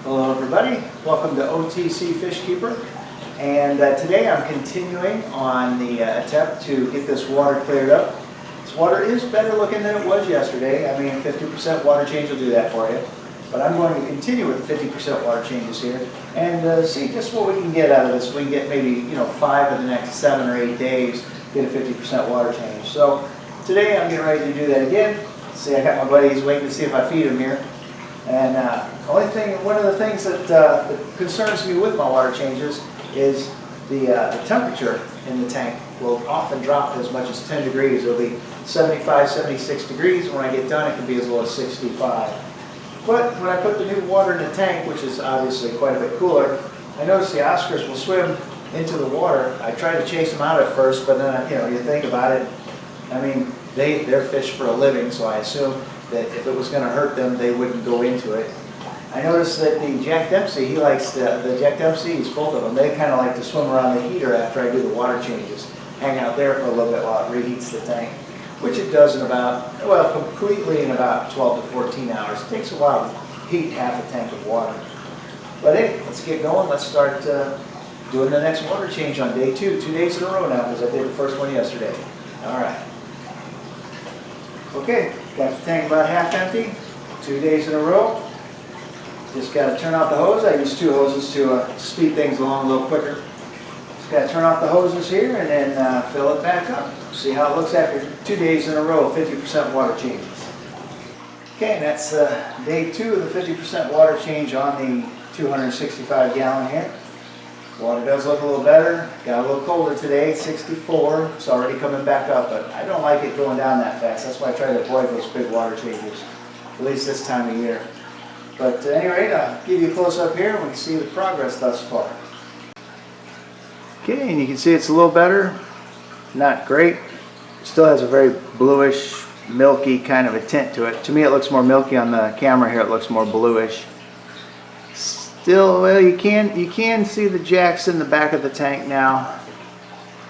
Hello everybody, welcome to OTC Fish Keeper, and today I'm continuing on the attempt to get this water cleared up. This water is better looking than it was yesterday. I mean, 50% water change will do that for you, but I'm going to continue with the 50% water changes here and see just what we can get out of this. We can get maybe 5 of the next 7 or 8 days, get a 50% water change. So today I'm getting ready to do that again. See, I got my buddies waiting to see if I feed them here. And one of the things that concerns me with my water changes is the temperature in the tank will often drop as much as 10 degrees. It'll be 75, 76 degrees. When I get done, it can be as low as 65. But when I put the new water in the tank, which is obviously quite a bit cooler, I notice the Oscars will swim into the water. I try to chase them out at first, but then you think about it. I mean, they're fish for a living, so I assume that if it was going to hurt them, they wouldn't go into it. I noticed that the Jack Dempsey, he likes the Jack Dempseys, both of them, they kind of like to swim around the heater after I do the water changes. Hang out there for a little bit while it reheats the tank, which it does in completely in about 12 to 14 hours. It takes a while to heat half a tank of water. But hey, let's get going. Let's start doing the next water change on day 2, 2 days in a row now, because I did the first one yesterday. All right. Okay, got the tank about half empty, 2 days in a row. Just got to turn off the hose. I use 2 hoses to speed things along a little quicker. Just got to turn off the hoses here and then fill it back up. See how it looks after 2 days in a row, 50% water changes. Okay, and that's day 2 of the 50% water change on the 265 gallon here. Water does look a little better. Got a little colder today, 64. It's already coming back up, but I don't like it going down that fast. That's why I try to avoid those big water changes, at least this time of year. But at any rate, I'll give you a close-up here and we can see the progress thus far. Okay, and you can see it's a little better. Not great. Still has a very bluish, milky kind of a tint to it. To me, it looks more milky. On the camera here, it looks more bluish. Still, well, you can see the jacks in the back of the tank now,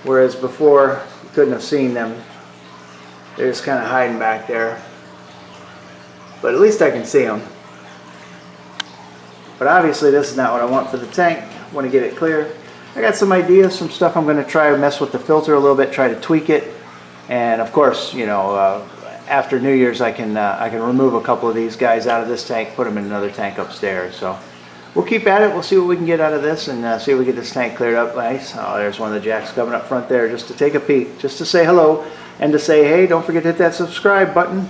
whereas before you couldn't have seen them. They're just kind of hiding back there. But at least I can see them. But obviously this is not what I want for the tank. I want to get it clear. I got some ideas, some stuff I'm going to try to mess with the filter a little bit, try to tweak it. And of course, after New Year's I can remove a couple of these guys out of this tank, put them in another tank upstairs. So we'll keep at it. We'll see what we can get out of this and see if we get this tank cleared up nice. Oh, there's one of the jacks coming up front there just to take a peek, just to say hello and to say, hey, don't forget to hit that subscribe button.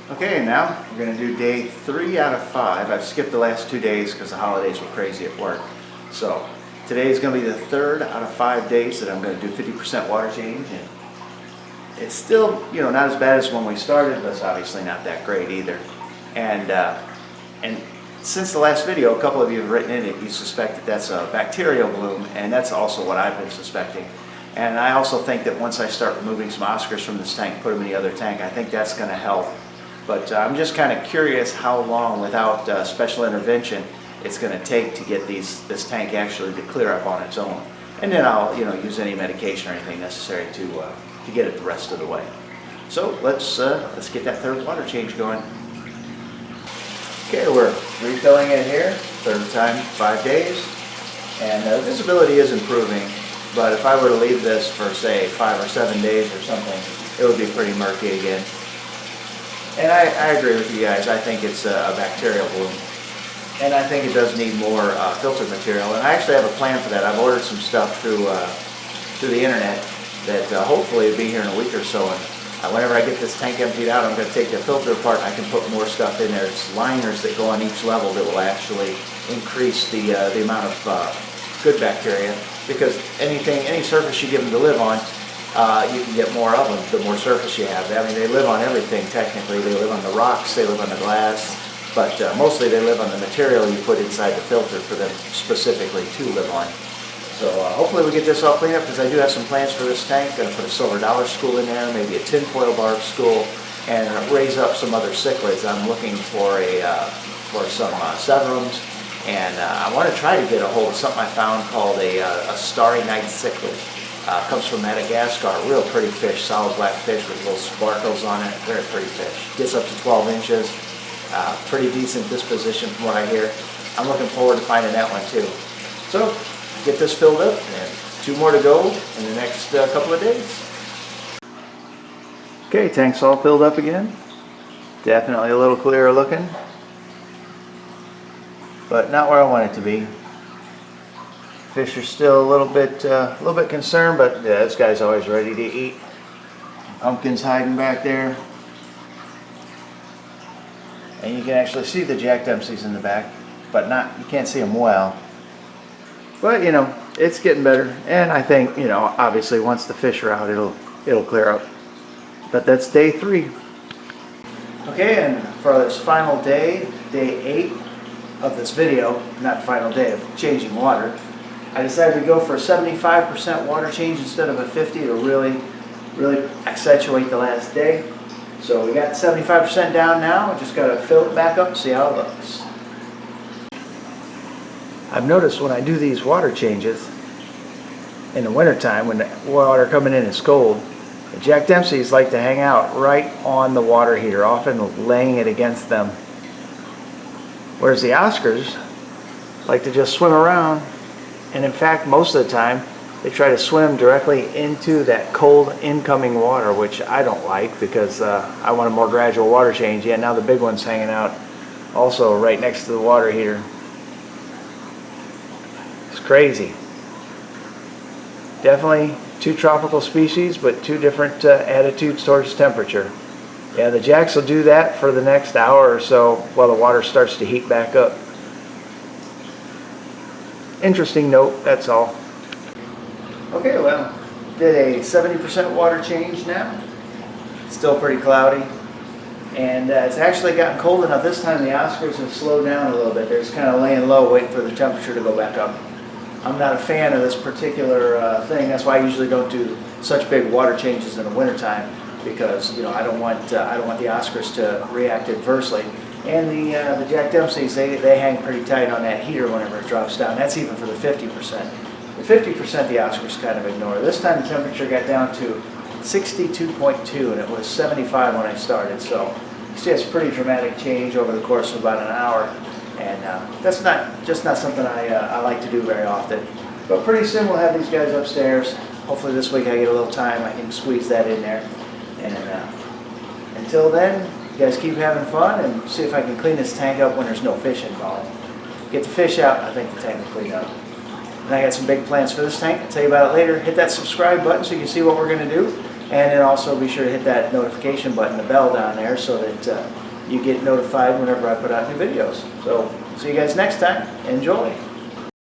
Okay, now we're going to do day 3 out of 5. I've skipped the last 2 days because the holidays were crazy at work. So today is going to be the 3rd out of 5 days that I'm going to do 50% water change. And it's still, not as bad as when we started, but it's obviously not that great either. And since the last video, a couple of you have written in it, you suspect that that's a bacterial bloom, and that's also what I've been suspecting. And I also think that once I start removing some Oscars from this tank, put them in the other tank, I think that's going to help. But I'm just kind of curious how long without special intervention it's going to take to get this tank actually to clear up on its own. And then I'll use any medication or anything necessary to get it the rest of the way. So let's get that 3rd water change going. Okay, we're refilling it here, 3rd time, 5 days, and visibility is improving. But if I were to leave this for say 5 or 7 days or something, it would be pretty murky again. And I agree with you guys. I think it's a bacterial bloom. And I think it does need more filter material. And I actually have a plan for that. I've ordered some stuff through the internet that hopefully will be here in a week or so. And whenever I get this tank emptied out, I'm going to take the filter apart and I can put more stuff in there. It's liners that go on each level that will actually increase the amount of good bacteria. Because any surface you give them to live on, you can get more of them the more surface you have. I mean, they live on everything technically. They live on the rocks, they live on the glass, but mostly they live on the material you put inside the filter for them specifically to live on. So hopefully we get this all cleaned up, because I do have some plans for this tank. Going to put a silver dollar school in there, maybe a tinfoil barb school, and raise up some other cichlids. I'm looking for some severums, and I want to try to get a hold of something I found called a starry night cichlid. Comes from Madagascar, real pretty fish, solid black fish with little sparkles on it, very pretty fish. Gets up to 12 inches. pretty decent disposition from what I hear. I'm looking forward to finding that one too. So get this filled up, and 2 more to go in the next couple of days. Okay, tank's all filled up again. Definitely a little clearer looking, but not where I want it to be. Fish are still a little bit concerned, but yeah, this guy's always ready to eat. Pumpkin's hiding back there, and you can actually see the Jack Dempsey's in the back, but you can't see them well. But you know, it's getting better, and I think, you know, obviously once the fish are out, it'll clear up. But that's day 3. Okay, and for this final day, day 8 of this video, not the final day of changing water, I decided to go for a 75% water change instead of a 50 to really accentuate the last day. So we got 75% down now. I just got to fill it back up and see how it looks. I've noticed when I do these water changes in the wintertime, when the water coming in is cold, the Jack Dempseys like to hang out right on the water heater, often laying it against them. Whereas the Oscars like to just swim around, and in fact most of the time they try to swim directly into that cold incoming water, which I don't like because I want a more gradual water change. Yeah, now the big one's hanging out also right next to the water heater. It's crazy. Definitely 2 tropical species, but 2 different attitudes towards temperature. Yeah, the Jacks will do that for the next hour or so while the water starts to heat back up. Interesting note, that's all. Okay, well, did a 70% water change now. Still pretty cloudy. And it's actually gotten cold enough this time the Oscars have slowed down a little bit. They're just kind of laying low, waiting for the temperature to go back up. I'm not a fan of this particular thing. That's why I usually don't do such big water changes in the wintertime, because, you know, I don't want the Oscars to react adversely. And the Jack Dempseys, they hang pretty tight on that heater whenever it drops down. That's even for the 50%. The 50% the Oscars kind of ignore. This time the temperature got down to 62.2, and it was 75 when I started. So you see, it's a pretty dramatic change over the course of about an hour. And that's not something I like to do very often. But pretty soon we'll have these guys upstairs. Hopefully this week I get a little time, I can squeeze that in there. And until then, you guys keep having fun, and see if I can clean this tank up when there's no fish involved. Get the fish out, I think the tank will clean up. And I got some big plans for this tank. I'll tell you about it later. Hit that subscribe button so you can see what we're going to do. And then also be sure to hit that notification button, the bell down there, so that you get notified whenever I put out new videos. So, see you guys next time. Enjoy.